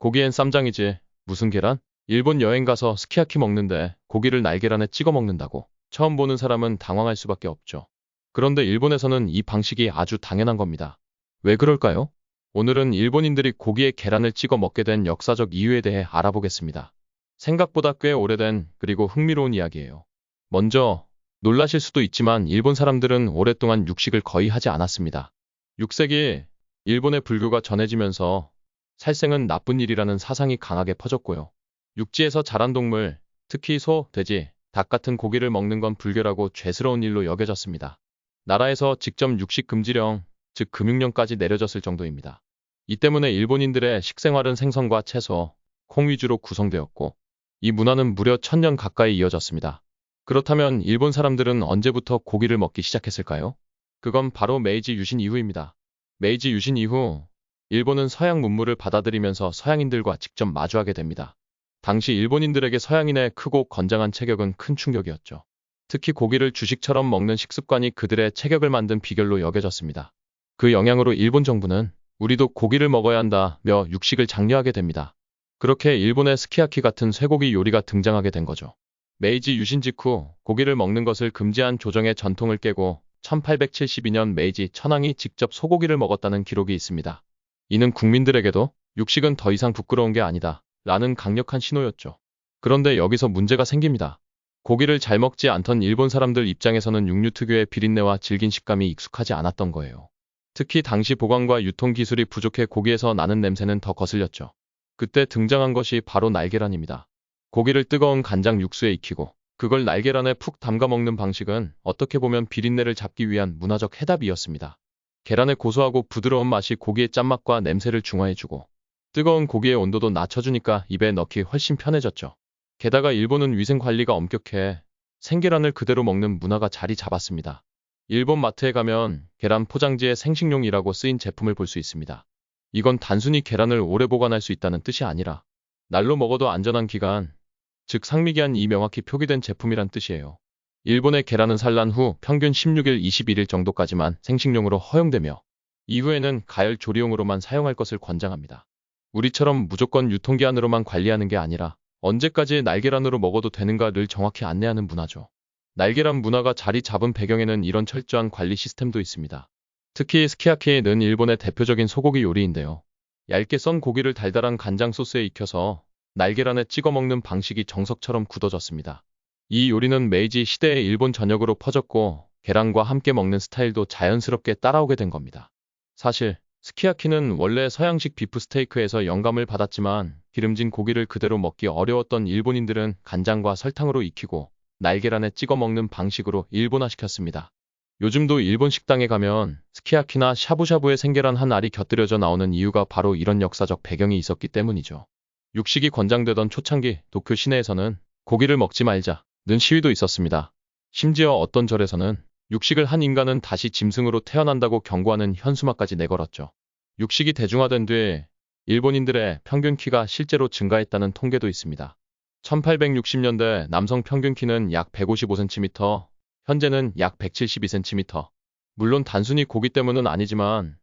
고기엔 쌈장이지. 무슨 계란? 일본 여행 가서 스키야키 먹는데 고기를 날계란에 찍어 먹는다고. 처음 보는 사람은 당황할 수밖에 없죠. 그런데 일본에서는 이 방식이 아주 당연한 겁니다. 왜 그럴까요? 오늘은 일본인들이 고기에 계란을 찍어 먹게 된 역사적 이유에 대해 알아보겠습니다. 생각보다 꽤 오래된 그리고 흥미로운 이야기예요. 먼저 놀라실 수도 있지만 일본 사람들은 오랫동안 육식을 거의 하지 않았습니다. 6세기 일본의 불교가 전해지면서 살생은 나쁜 일이라는 사상이 강하게 퍼졌고요. 육지에서 자란 동물, 특히 소, 돼지, 닭 같은 고기를 먹는 건 불결하고 죄스러운 일로 여겨졌습니다. 나라에서 직접 육식 금지령, 즉 금융령까지 내려졌을 정도입니다. 이 때문에 일본인들의 식생활은 생선과 채소, 콩 위주로 구성되었고 이 문화는 무려 1000년 가까이 이어졌습니다. 그렇다면 일본 사람들은 언제부터 고기를 먹기 시작했을까요? 그건 바로 메이지 유신 이후입니다. 메이지 유신 이후 일본은 서양 문물을 받아들이면서 서양인들과 직접 마주하게 됩니다. 당시 일본인들에게 서양인의 크고 건장한 체격은 큰 충격이었죠. 특히 고기를 주식처럼 먹는 식습관이 그들의 체격을 만든 비결로 여겨졌습니다. 그 영향으로 일본 정부는 우리도 고기를 먹어야 한다며 육식을 장려하게 됩니다. 그렇게 일본의 스키야키 같은 쇠고기 요리가 등장하게 된 거죠. 메이지 유신 직후 고기를 먹는 것을 금지한 조정의 전통을 깨고 1872년 메이지 천황이 직접 소고기를 먹었다는 기록이 있습니다. 이는 국민들에게도 육식은 더 이상 부끄러운 게 아니다 라는 강력한 신호였죠. 그런데 여기서 문제가 생깁니다. 고기를 잘 먹지 않던 일본 사람들 입장에서는 육류 특유의 비린내와 질긴 식감이 익숙하지 않았던 거예요. 특히 당시 보관과 유통 기술이 부족해 고기에서 나는 냄새는 더 거슬렸죠. 그때 등장한 것이 바로 날계란입니다. 고기를 뜨거운 간장 육수에 익히고 그걸 날계란에 푹 담가 먹는 방식은 어떻게 보면 비린내를 잡기 위한 문화적 해답이었습니다. 계란의 고소하고 부드러운 맛이 고기의 짠맛과 냄새를 중화해주고 뜨거운 고기의 온도도 낮춰주니까 입에 넣기 훨씬 편해졌죠. 게다가 일본은 위생 관리가 엄격해 생계란을 그대로 먹는 문화가 자리 잡았습니다. 일본 마트에 가면 계란 포장지에 생식용이라고 쓰인 제품을 볼 수 있습니다. 이건 단순히 계란을 오래 보관할 수 있다는 뜻이 아니라 날로 먹어도 안전한 기간, 즉 상미기한이 명확히 표기된 제품이란 뜻이에요. 일본의 계란은 산란 후 평균 16일, 21일 정도까지만 생식용으로 허용되며 이후에는 가열 조리용으로만 사용할 것을 권장합니다. 우리처럼 무조건 유통기한으로만 관리하는 게 아니라 언제까지 날계란으로 먹어도 되는가를 정확히 안내하는 문화죠. 날계란 문화가 자리 잡은 배경에는 이런 철저한 관리 시스템도 있습니다. 특히 스키야키는 일본의 대표적인 소고기 요리인데요. 얇게 썬 고기를 달달한 간장 소스에 익혀서 날계란에 찍어 먹는 방식이 정석처럼 굳어졌습니다. 이 요리는 메이지 시대의 일본 전역으로 퍼졌고 계란과 함께 먹는 스타일도 자연스럽게 따라오게 된 겁니다. 사실 스키야키는 원래 서양식 비프 스테이크에서 영감을 받았지만 기름진 고기를 그대로 먹기 어려웠던 일본인들은 간장과 설탕으로 익히고 날계란에 찍어 먹는 방식으로 일본화시켰습니다. 요즘도 일본 식당에 가면 스키야키나 샤브샤브에 생계란 한 알이 곁들여져 나오는 이유가 바로 이런 역사적 배경이 있었기 때문이죠. 육식이 권장되던 초창기 도쿄 시내에서는 고기를 먹지 말자는 시위도 있었습니다. 심지어 어떤 절에서는 육식을 한 인간은 다시 짐승으로 태어난다고 경고하는 현수막까지 내걸었죠. 육식이 대중화된 뒤에 일본인들의 평균 키가 실제로 증가했다는 통계도 있습니다. 1860년대 남성 평균 키는 약 155cm, 현재는 약 172cm. 물론 단순히 고기 때문은 아니지만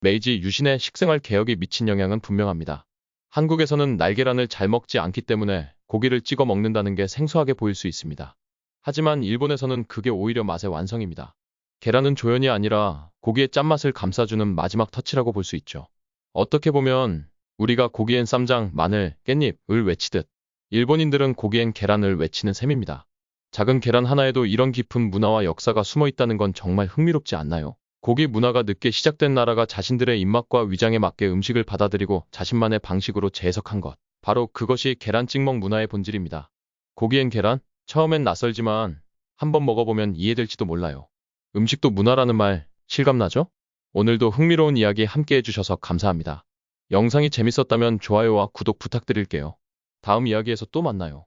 메이지 유신의 식생활 개혁이 미친 영향은 분명합니다. 한국에서는 날계란을 잘 먹지 않기 때문에 고기를 찍어 먹는다는 게 생소하게 보일 수 있습니다. 하지만 일본에서는 그게 오히려 맛의 완성입니다. 계란은 조연이 아니라 고기의 짠맛을 감싸주는 마지막 터치라고 볼 수 있죠. 어떻게 보면 우리가 고기엔 쌈장, 마늘, 깻잎을 외치듯 일본인들은 고기엔 계란을 외치는 셈입니다. 작은 계란 하나에도 이런 깊은 문화와 역사가 숨어 있다는 건 정말 흥미롭지 않나요? 고기 문화가 늦게 시작된 나라가 자신들의 입맛과 위장에 맞게 음식을 받아들이고 자신만의 방식으로 재해석한 것. 바로 그것이 계란 찍먹 문화의 본질입니다. 고기엔 계란? 처음엔 낯설지만 한번 먹어보면 이해될지도 몰라요. 음식도 문화라는 말 실감나죠? 오늘도 흥미로운 이야기 함께 해주셔서 감사합니다. 영상이 재밌었다면 좋아요와 구독 부탁드릴게요. 다음 이야기에서 또 만나요.